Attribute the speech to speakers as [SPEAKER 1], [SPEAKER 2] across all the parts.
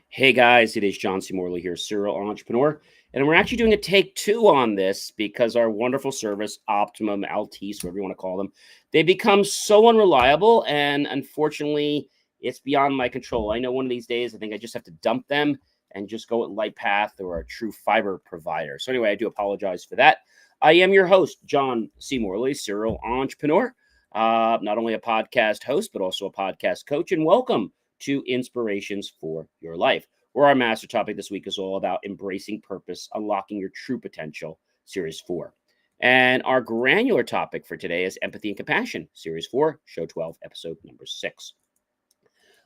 [SPEAKER 1] Hey guys, it is John C. Morley here, serial entrepreneur. And we're actually doing a take two on this because our wonderful service, Optimum, LTs, whatever you want to call them, they become so unreliable. And unfortunately, it's beyond my control. I know one of these days, I think I just have to dump them and just go with Lightpath or a true fiber provider. So, anyway, I do apologize for that. I am your host, John C. Morley, serial entrepreneur, not only a podcast host, but also a podcast coach. And welcome to Inspirations for Your Life, where our master topic this week is all about embracing purpose, unlocking your true potential, Series 4. And our granular topic for today is empathy and compassion, Series 4, Show 12, Episode number 6.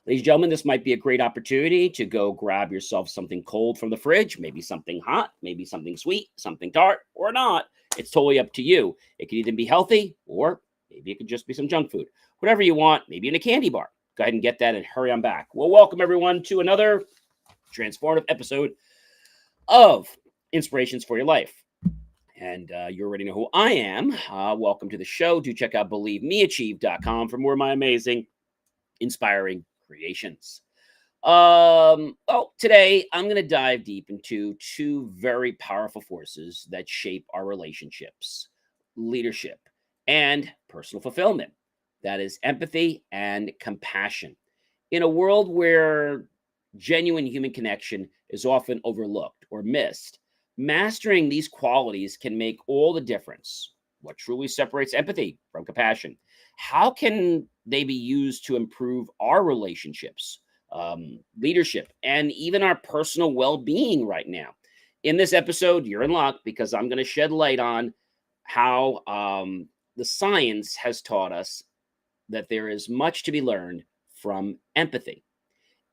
[SPEAKER 1] Ladies and gentlemen, this might be a great opportunity to go grab yourself something cold from the fridge, maybe something hot, maybe something sweet, something tart, or not. It's totally up to you. It could either be healthy or maybe it could just be some junk food. Whatever you want, maybe in a candy bar. Go ahead and get that and hurry on back. Well, welcome everyone to another transformative episode of Inspirations for Your Life. And you already know who I am. Welcome to the show. Do check out believemeachieve.com for more of my amazing, inspiring creations. Today I'm going to dive deep into two very powerful forces that shape our relationships, leadership, and personal fulfillment. That is empathy and compassion. In a world where genuine human connection is often overlooked or missed, mastering these qualities can make all the difference. What truly separates empathy from compassion? How can they be used to improve our relationships, leadership, and even our personal well being right now? In this episode, you're in luck because I'm going to shed light on how the science has taught us that there is much to be learned from empathy,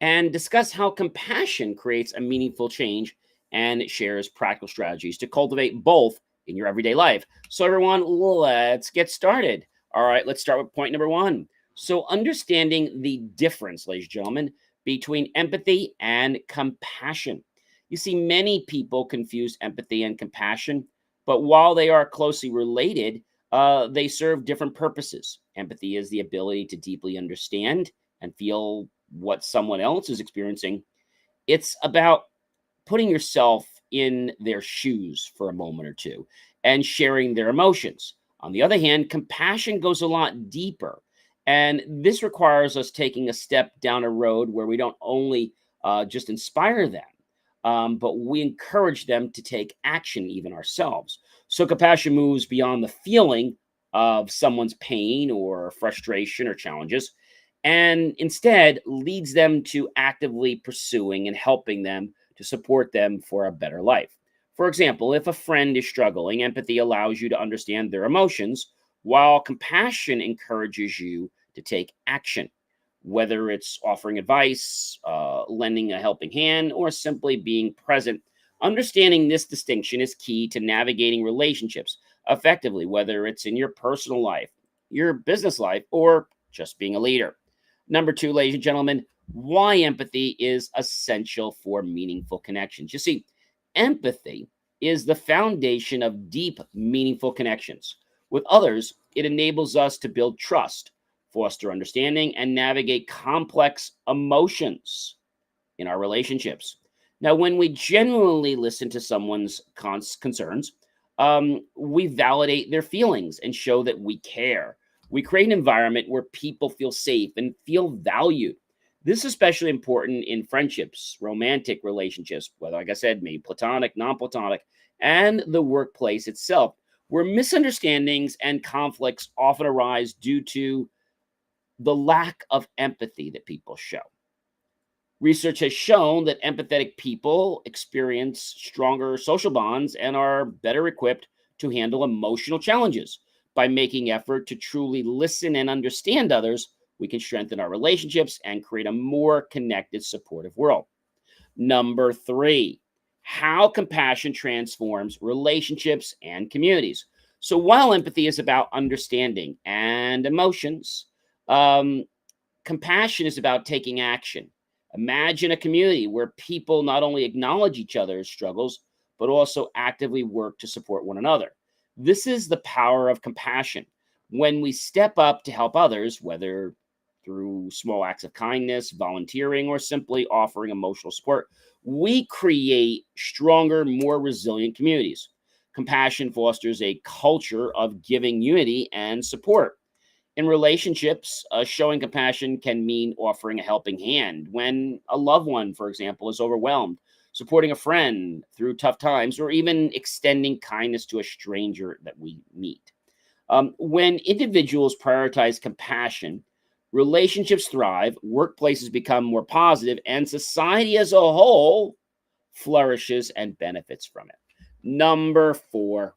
[SPEAKER 1] and discuss how compassion creates a meaningful change and shares practical strategies to cultivate both in your everyday life. So, everyone, let's get started. All right, let's start with point number one. So, understanding the difference, ladies and gentlemen, between empathy and compassion. You see, many people confuse empathy and compassion, but while they are closely related, they serve different purposes. Empathy is the ability to deeply understand and feel what someone else is experiencing. It's about putting yourself in their shoes for a moment or two and sharing their emotions. On the other hand, compassion goes a lot deeper. And this requires us taking a step down a road where we don't only just inspire them, but we encourage them to take action, even ourselves. So compassion moves beyond the feeling of someone's pain or frustration or challenges, and instead leads them to actively pursuing and helping them to support them for a better life. For example, if a friend is struggling, empathy allows you to understand their emotions, while compassion encourages you to take action, whether it's offering advice, lending a helping hand, or simply being present. Understanding this distinction is key to navigating relationships effectively, whether it's in your personal life, your business life, or just being a leader. Number two, ladies and gentlemen, why empathy is essential for meaningful connections. You see, empathy is the foundation of deep, meaningful connections. With others, it enables us to build trust, foster understanding, and navigate complex emotions in our relationships. Now, when we genuinely listen to someone's concerns, we validate their feelings and show that we care. We create an environment where people feel safe and feel valued. This is especially important in friendships, romantic relationships, whether, like I said, maybe platonic, non platonic, and the workplace itself, where misunderstandings and conflicts often arise due to the lack of empathy that people show. Research has shown that empathetic people experience stronger social bonds and are better equipped to handle emotional challenges. By making effort to truly listen and understand others, we can strengthen our relationships and create a more connected, supportive world. Number three, how compassion transforms relationships and communities. So while empathy is about understanding and emotions, um, compassion is about taking action. Imagine a community where people not only acknowledge each other's struggles, but also actively work to support one another. This is the power of compassion. When we step up to help others, whether through small acts of kindness, volunteering, or simply offering emotional support, we create stronger, more resilient communities. Compassion fosters a culture of giving unity and support. In relationships, showing compassion can mean offering a helping hand when a loved one, for example, is overwhelmed, supporting a friend through tough times, or even extending kindness to a stranger that we meet. When individuals prioritize compassion, relationships thrive, workplaces become more positive, and society as a whole flourishes and benefits from it. Number four,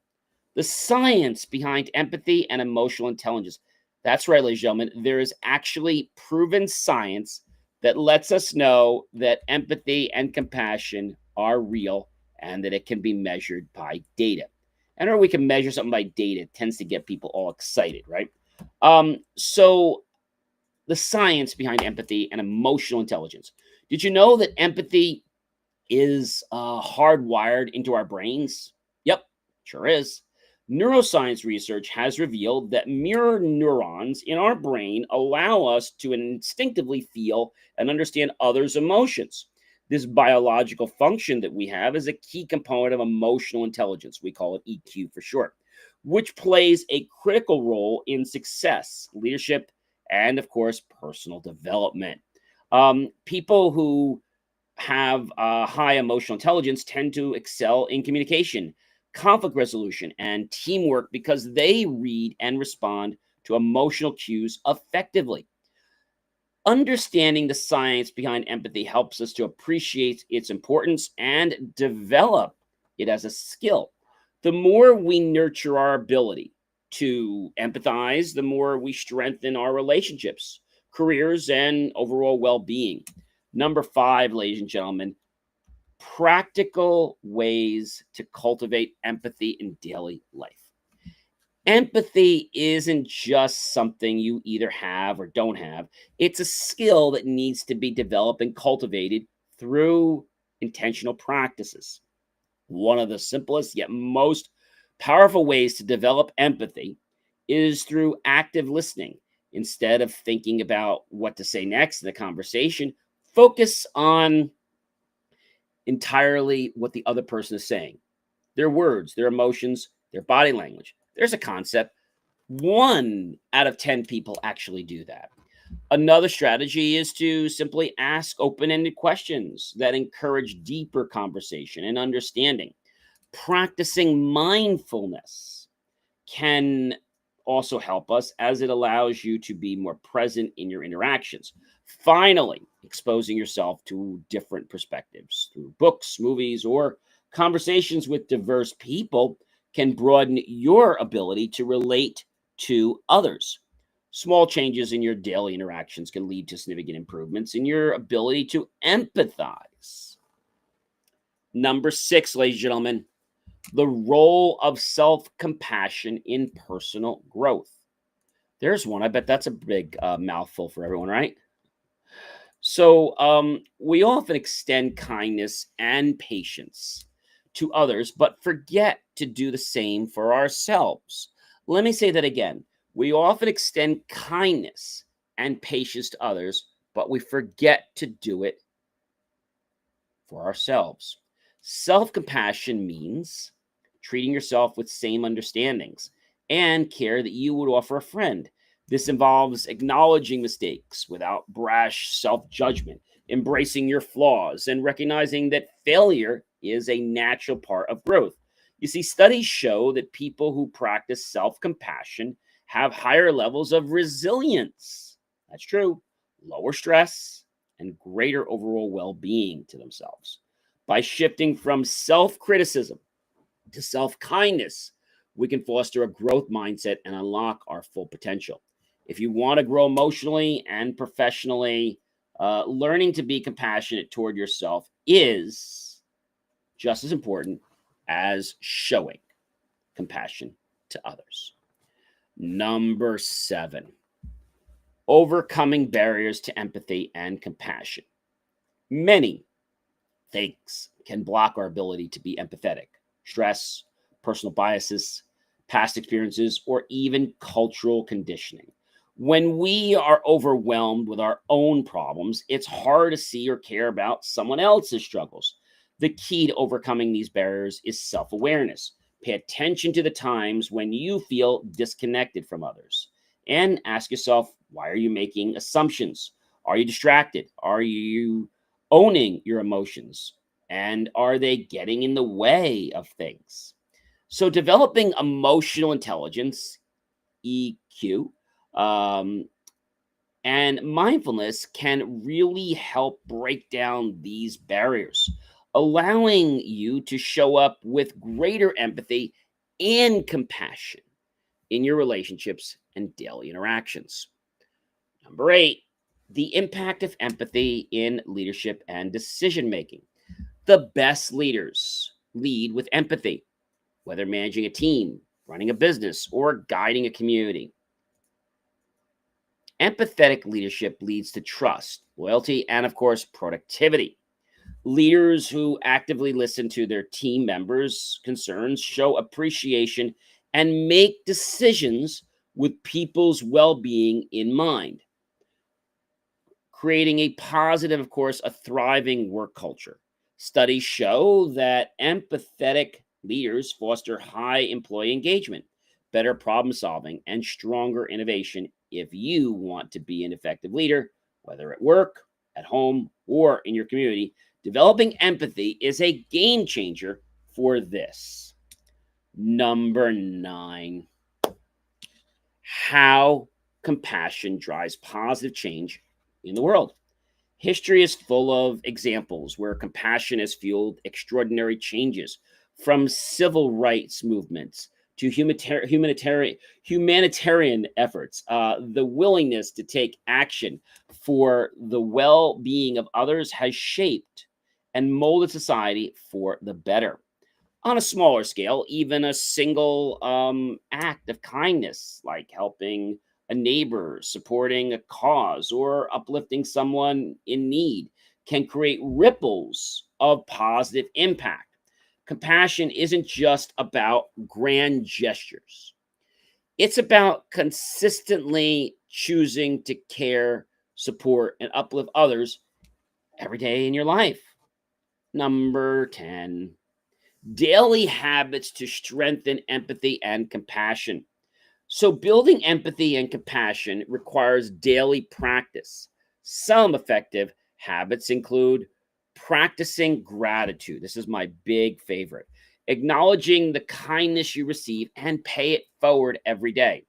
[SPEAKER 1] the science behind empathy and emotional intelligence. That's right, ladies and gentlemen. There is actually proven science that lets us know that empathy and compassion are real and that it can be measured by data. And or we can measure something by data, it tends to get people all excited, right? So the science behind empathy and emotional intelligence. Did you know that empathy is hardwired into our brains? Yep, sure is. Neuroscience research has revealed that mirror neurons in our brain allow us to instinctively feel and understand others' emotions. This biological function that we have is a key component of emotional intelligence. We call it EQ for short, which plays a critical role in success, leadership, and of course, personal development. People who have high emotional intelligence tend to excel in communication, conflict resolution, and teamwork because they read and respond to emotional cues effectively. Understanding the science behind empathy helps us to appreciate its importance and develop it as a skill. The more we nurture our ability to empathize, the more we strengthen our relationships, careers, and overall well being. Number five, ladies and gentlemen, practical ways to cultivate empathy in daily life. Empathy isn't just something you either have or don't have. It's a skill that needs to be developed and cultivated through intentional practices. One of the simplest yet most powerful ways to develop empathy is through active listening. Instead of thinking about what to say next in the conversation, focus on entirely what the other person is saying, their words, their emotions, their body language. There's a concept. 1 out of 10 people actually do that. Another strategy is to simply ask open ended questions that encourage deeper conversation and understanding. Practicing mindfulness can also help us as it allows you to be more present in your interactions. Finally, exposing yourself to different perspectives through books, movies, or conversations with diverse people can broaden your ability to relate to others. Small changes in your daily interactions can lead to significant improvements in your ability to empathize. Number six, ladies and gentlemen, the role of self compassion in personal growth. There's one. I bet that's a big mouthful for everyone, right? So, we often extend kindness and patience to others, but forget to do the same for ourselves. Let me say that again. We often extend kindness and patience to others, but we forget to do it for ourselves. Self compassion means treating yourself with same understandings and care that you would offer a friend. This involves acknowledging mistakes without brash self judgment, embracing your flaws, and recognizing that failure is a natural part of growth. You see, studies show that people who practice self compassion have higher levels of resilience. That's true. Lower stress and greater overall well being to themselves. By shifting from self criticism to self kindness, we can foster a growth mindset and unlock our full potential. If you want to grow emotionally and professionally, learning to be compassionate toward yourself is just as important as showing compassion to others. Number seven, overcoming barriers to empathy and compassion. Many things can block our ability to be empathetic: stress, personal biases, past experiences, or even cultural conditioning. When we are overwhelmed with our own problems, it's hard to see or care about someone else's struggles. The key to overcoming these barriers is self awareness. Pay attention to the times when you feel disconnected from others and ask yourself, why are you making assumptions? Are you distracted? Are you owning your emotions? And are they getting in the way of things? So, developing emotional intelligence, EQ, um, and mindfulness can really help break down these barriers, allowing you to show up with greater empathy and compassion in your relationships and daily interactions. Number eight, the impact of empathy in leadership and decision making. The best leaders lead with empathy, whether managing a team, running a business, or guiding a community. Empathetic leadership leads to trust, loyalty, and of course, productivity. Leaders who actively listen to their team members' concerns show appreciation and make decisions with people's well being in mind, creating a positive, of course, a thriving work culture. Studies show that empathetic leaders foster high employee engagement, better problem solving, and stronger innovation. If you want to be an effective leader, whether at work, at home, or in your community, developing empathy is a game changer for this. Number nine, how compassion drives positive change in the world. History is full of examples where compassion has fueled extraordinary changes, from civil rights movements to humanitarian efforts. The willingness to take action for the well being of others has shaped and molded society for the better. On a smaller scale, even a single act of kindness, like helping a neighbor, supporting a cause, or uplifting someone in need, can create ripples of positive impact. Compassion isn't just about grand gestures, it's about consistently choosing to care, support, and uplift others every day in your life. Number 10, daily habits to strengthen empathy and compassion. So, building empathy and compassion requires daily practice. Some effective habits include practicing gratitude. This is my big favorite. Acknowledging the kindness you receive and pay it forward every day.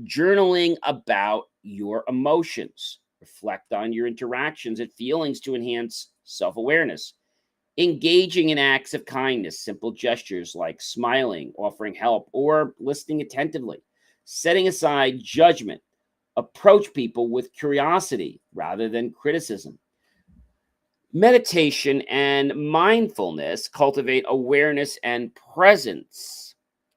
[SPEAKER 1] Journaling about your emotions. Reflect on your interactions and feelings to enhance self awareness. Engaging in acts of kindness, simple gestures like smiling, offering help, or listening attentively. Setting aside judgment. Approach people with curiosity rather than criticism. Meditation and mindfulness cultivate awareness and presence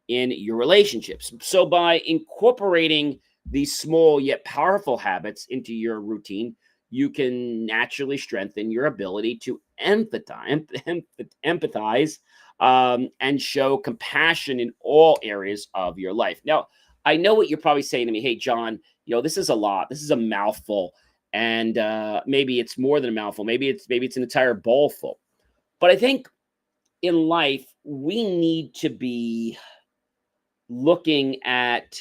[SPEAKER 1] in your relationships. So, by incorporating these small yet powerful habits into your routine, you can naturally strengthen your ability to empathize and show compassion in all areas of your life. Now, I know what you're probably saying to me. Hey, John, this is a lot. This is a mouthful, and maybe it's more than a mouthful. Maybe it's an entire bowl full. But I think in life we need to be looking at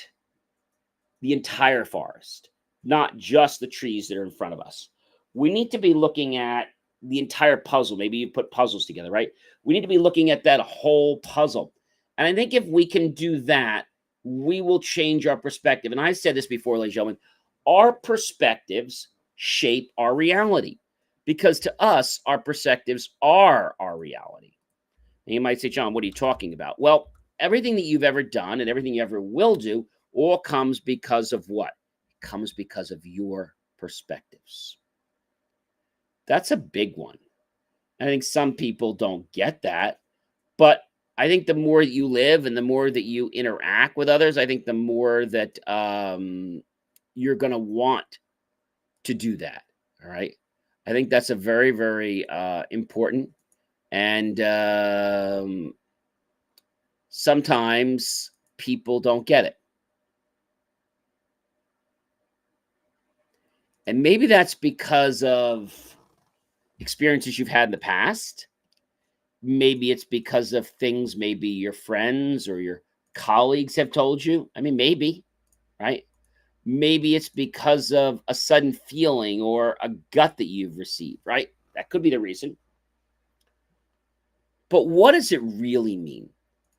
[SPEAKER 1] the entire forest, not just the trees that are in front of us. We need to be looking at the entire puzzle. Maybe you put puzzles together, right? We need to be looking at that whole puzzle. And I think if we can do that, we will change our perspective. And I said this before, ladies and gentlemen, our perspectives shape our reality, because to us, our perspectives are our reality. And you might say, John, what are you talking about? Well, everything that you've ever done and everything you ever will do all comes because of what? It comes because of your perspectives. That's a big one. I think some people don't get that, but I think the more that you live and the more that you interact with others, I think the more that you're going to want to do that. All right. I think that's a very, very important. And sometimes people don't get it. And maybe that's because of experiences you've had in the past. Maybe it's because of things maybe your friends or your colleagues have told you. I mean, maybe, right? Maybe it's because of a sudden feeling or a gut that you've received, right? That could be the reason. But what does it really mean?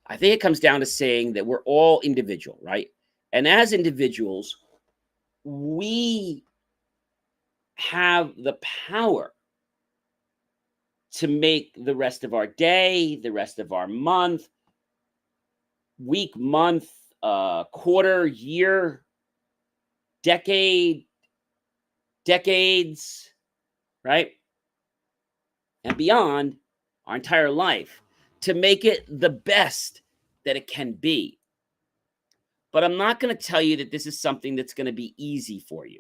[SPEAKER 1] I think it comes down to saying that we're all individual, right? And as individuals, we have the power to make the rest of our day, the rest of our month, week, month, quarter, year, decade, decades, right? And beyond our entire life to make it the best that it can be. But I'm not going to tell you that this is something that's going to be easy for you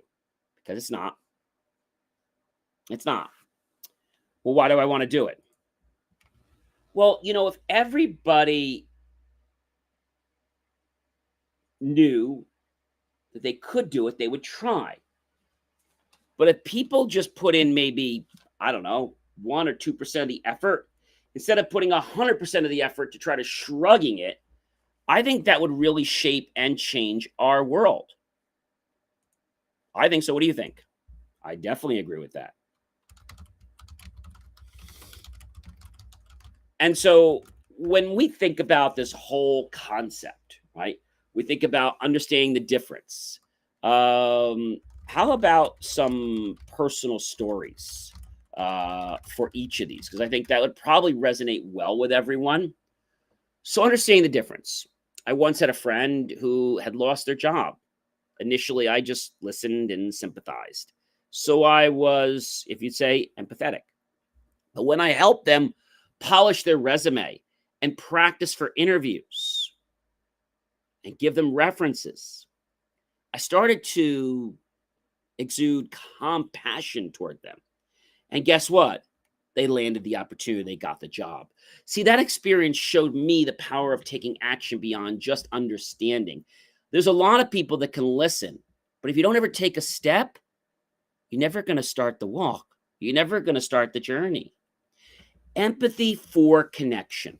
[SPEAKER 1] because it's not. It's not. Well, why do I want to do it? Well, if everybody knew that they could do it, they would try. But if people just put in maybe, I don't know, 1 or 2% of the effort, instead of putting 100% of the effort to try to shrugging it, I think that would really shape and change our world. I think so. What do you think? I definitely agree with that. And so when we think about this whole concept, right, we think about understanding the difference. How about some personal stories for each of these? Because I think that would probably resonate well with everyone. So, understanding the difference. I once had a friend who had lost their job. Initially, I just listened and sympathized. So, I was, if you'd say, empathetic. But when I helped them polish their resume and practice for interviews and give them references, I started to exude compassion toward them. And guess what? They landed the opportunity, they got the job. See, that experience showed me the power of taking action beyond just understanding. There's a lot of people that can listen, but if you don't ever take a step, you're never going to start the walk. You're never going to start the journey. Empathy for connection.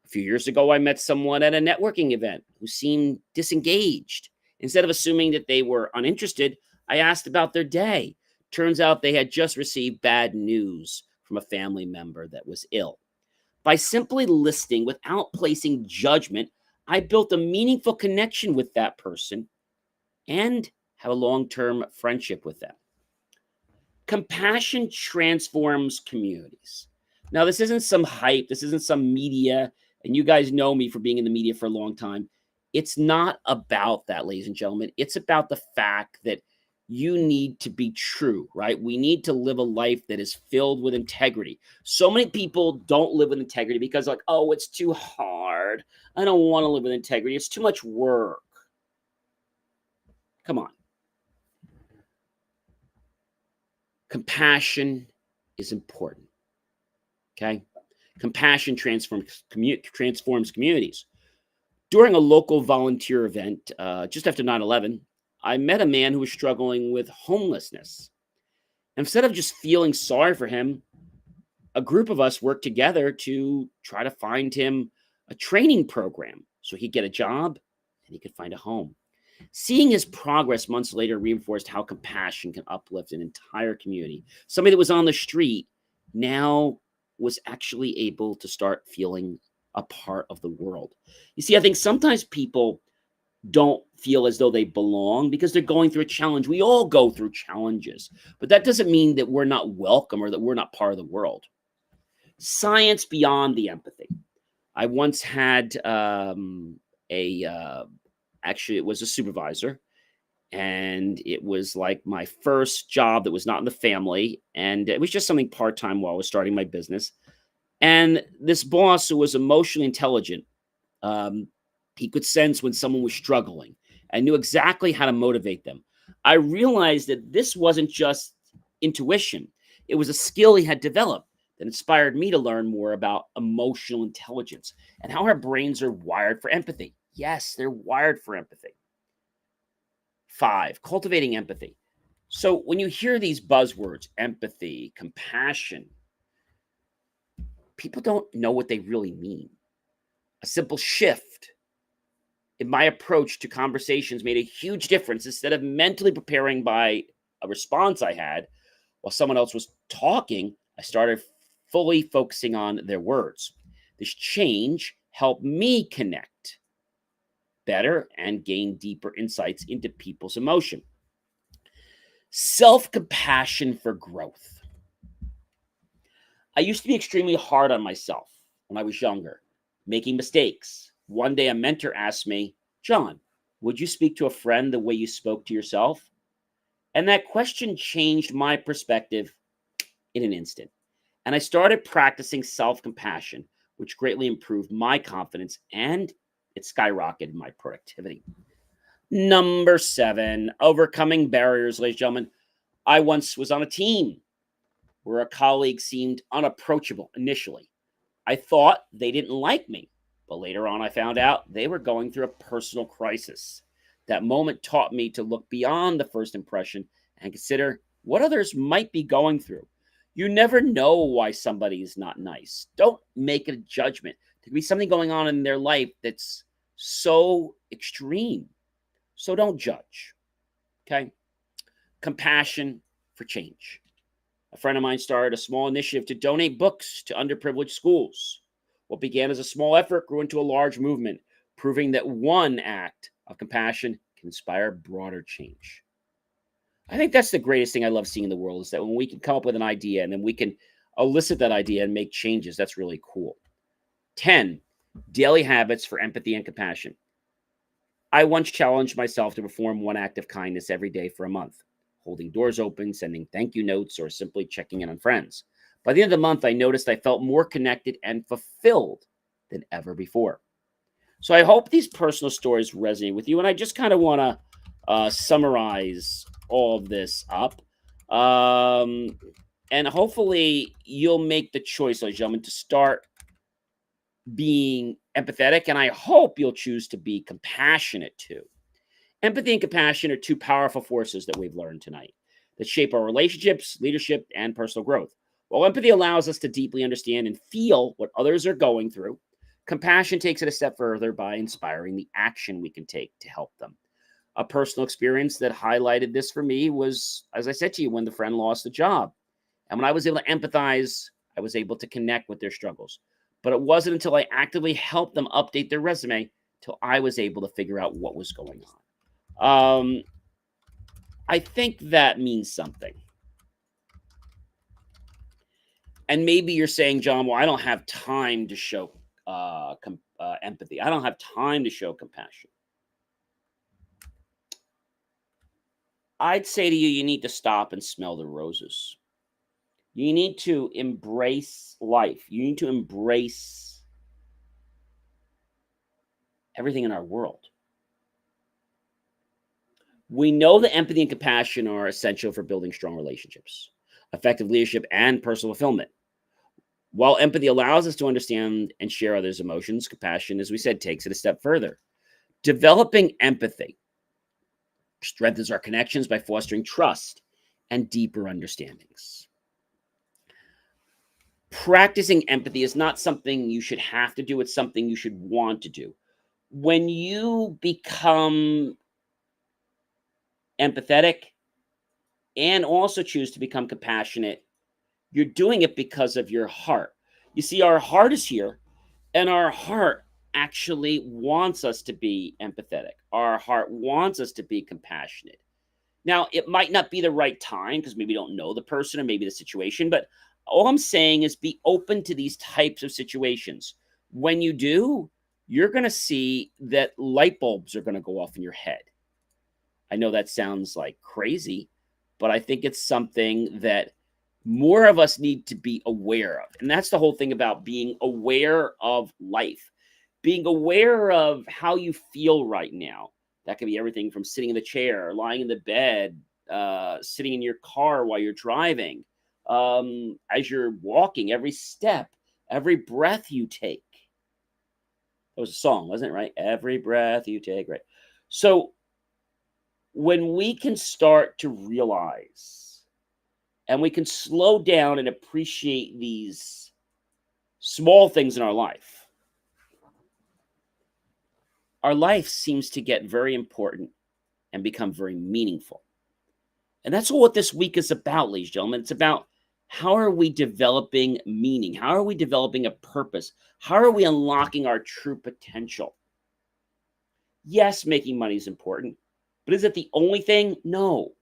[SPEAKER 1] A few years ago, I met someone at a networking event who seemed disengaged. Instead of assuming that they were uninterested, I asked about their day. Turns out they had just received bad news from a family member that was ill. By simply listening without placing judgment, I built a meaningful connection with that person and have a long term friendship with them. Compassion transforms communities. Now, this isn't some hype, this isn't some media, and you guys know me for being in the media for a long time. It's not about that, ladies and gentlemen. It's about the fact that you need to be true, right? We need to live a life that is filled with integrity. So many people don't live with integrity because, like, oh, it's too hard. I don't want to live with integrity. It's too much work. Come on. Compassion is important. Okay. Compassion transforms communities. During a local volunteer event just after 9/11, I met a man who was struggling with homelessness. Instead of just feeling sorry for him, a group of us worked together to try to find him a training program so he'd get a job and he could find a home. Seeing his progress months later reinforced how compassion can uplift an entire community. Somebody that was on the street now was actually able to start feeling a part of the world. You see, I think sometimes people don't feel as though they belong because they're going through a challenge. We all go through challenges, but that doesn't mean that we're not welcome or that we're not part of the world. Science beyond the empathy. I once had a actually, it was a supervisor, and it was like my first job that was not in the family, and it was just something part-time while I was starting my business. And this boss, who was emotionally intelligent, um, he could sense when someone was struggling and knew exactly how to motivate them. I realized that this wasn't just intuition, it was a skill he had developed that inspired me to learn more about emotional intelligence and how our brains are wired for empathy. Yes, they're wired for empathy. 5, cultivating empathy. So when you hear these buzzwords, empathy, compassion, people don't know what they really mean. A simple shift in my approach to conversations made a huge difference. Instead of mentally preparing by a response I had while someone else was talking, I started fully focusing on their words. This change helped me connect better and gain deeper insights into people's emotion. Self compassion for growth. I used to be extremely hard on myself when I was younger, making mistakes. One day, a mentor asked me, John, would you speak to a friend the way you spoke to yourself? And that question changed my perspective in an instant. And I started practicing self compassion, which greatly improved my confidence and it skyrocketed my productivity. Number 7, overcoming barriers, ladies and gentlemen. I once was on a team where a colleague seemed unapproachable initially. I thought they didn't like me, but later on I found out they were going through a personal crisis. That moment taught me to look beyond the first impression and consider what others might be going through. You never know why somebody is not nice. Don't make a judgment. There could be something going on in their life that's so extreme. So don't judge. Okay? Compassion for change. A friend of mine started a small initiative to donate books to underprivileged schools. What began as a small effort grew into a large movement, proving that one act of compassion can inspire broader change. I think that's the greatest thing I love seeing in the world is that when we can come up with an idea and then we can elicit that idea and make changes, that's really cool. 10, daily habits for empathy and compassion. I once challenged myself to perform one act of kindness every day for a month, holding doors open, sending thank you notes, or simply checking in on friends. By the end of the month, I noticed I felt more connected and fulfilled than ever before. So I hope these personal stories resonate with you. And I just kind of want to summarize all of this up. Um, and hopefully you'll make the choice, ladies and gentlemen, to start being empathetic. And I hope you'll choose to be compassionate too. Empathy and compassion are two powerful forces that we've learned tonight that shape our relationships, leadership, and personal growth. While empathy allows us to deeply understand and feel what others are going through, compassion takes it a step further by inspiring the action we can take to help them. A personal experience that highlighted this for me was, as I said to you, when the friend lost the job. And when I was able to empathize, I was able to connect with their struggles. But it wasn't until I actively helped them update their resume till I was able to figure out what was going on. I think that means something. And maybe you're saying, John, well, I don't have time to show empathy. I don't have time to show compassion. I'd say to you, you need to stop and smell the roses. You need to embrace life. You need to embrace everything in our world. We know that empathy and compassion are essential for building strong relationships, effective leadership, and personal fulfillment. While empathy allows us to understand and share others' emotions, compassion, as we said, takes it a step further. Developing empathy strengthens our connections by fostering trust and deeper understandings. Practicing empathy is not something you should have to do, it's something you should want to do. When you become empathetic and also choose to become compassionate, you're doing it because of your heart. You see, our heart is here, and our heart actually wants us to be empathetic. Our heart wants us to be compassionate. Now, it might not be the right time because maybe you don't know the person or maybe the situation, but all I'm saying is be open to these types of situations. When you do, you're going to see that light bulbs are going to go off in your head. I know that sounds like crazy, but I think it's something that more of us need to be aware of. And that's the whole thing about being aware of life, being aware of how you feel right now. That can be everything from sitting in the chair, lying in the bed, sitting in your car while you're driving, as you're walking, every step, every breath you take. That was a song, wasn't it? Right? Every breath you take, right? So when we can start to realize and we can slow down and appreciate these small things in our life seems to get very important and become very meaningful. And that's what this week is about, ladies and gentlemen. It's about how are we developing meaning? How are we developing a purpose? How are we unlocking our true potential? Yes, making money is important, but is it the only thing? No.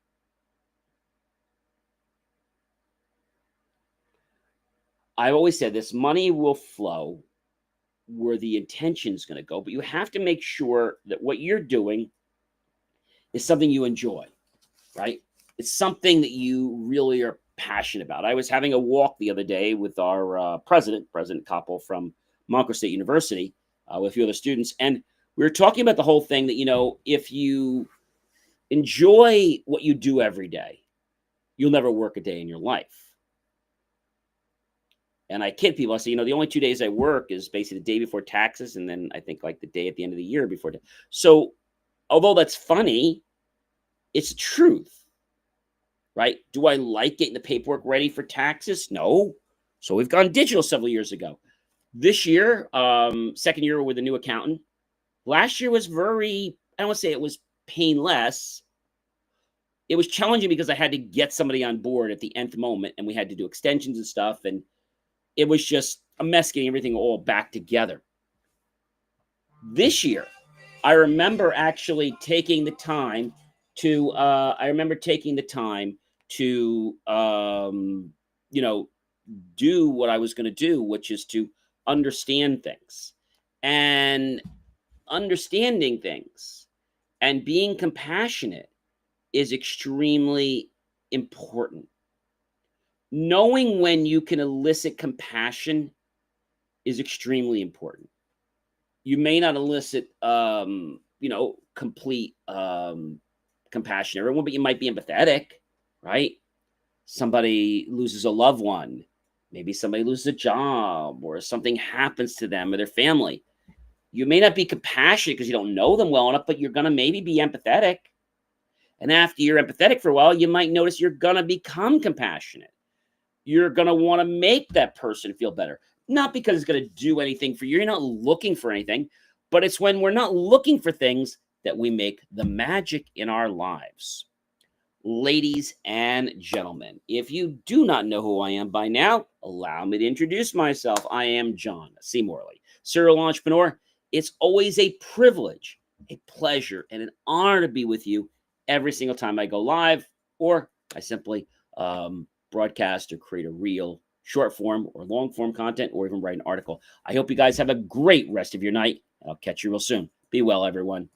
[SPEAKER 1] I've always said this, money will flow where the intention is going to go, but you have to make sure that what you're doing is something you enjoy, right? It's something that you really are passionate about. I was having a walk the other day with our President Koppel from Montclair State University, with a few other students, and we were talking about the whole thing that, if you enjoy what you do every day, you'll never work a day in your life. And I kid people. I say, the only 2 days I work is basically the day before taxes, and then I think like the day at the end of the year before. So, although that's funny, it's the truth, right? Do I like getting the paperwork ready for taxes? No. So we've gone digital several years ago. This year, second year with a new accountant. Last year was very, I don't want to say it was painless. It was challenging because I had to get somebody on board at the nth moment, and we had to do extensions and stuff, and it was just a mess getting everything all back together. This year, I remember actually taking the time to, do what I was going to do, which is to understand things. And understanding things and being compassionate is extremely important. Knowing when you can elicit compassion is extremely important. You may not elicit, complete compassion, everyone, but you might be empathetic, right? Somebody loses a loved one, maybe somebody loses a job, or something happens to them or their family. You may not be compassionate because you don't know them well enough, but you're going to maybe be empathetic. And after you're empathetic for a while, you might notice you're going to become compassionate. You're going to want to make that person feel better. Not because it's going to do anything for you. You're not looking for anything, but it's when we're not looking for things that we make the magic in our lives. Ladies and gentlemen, if you do not know who I am by now, allow me to introduce myself. I am John C. Morley, serial entrepreneur. It's always a privilege, a pleasure, and an honor to be with you every single time I go live, or I simply broadcast or create a reel, short form or long form content, or even write an article. I hope you guys have a great rest of your night, and I'll catch you real soon. Be well, everyone.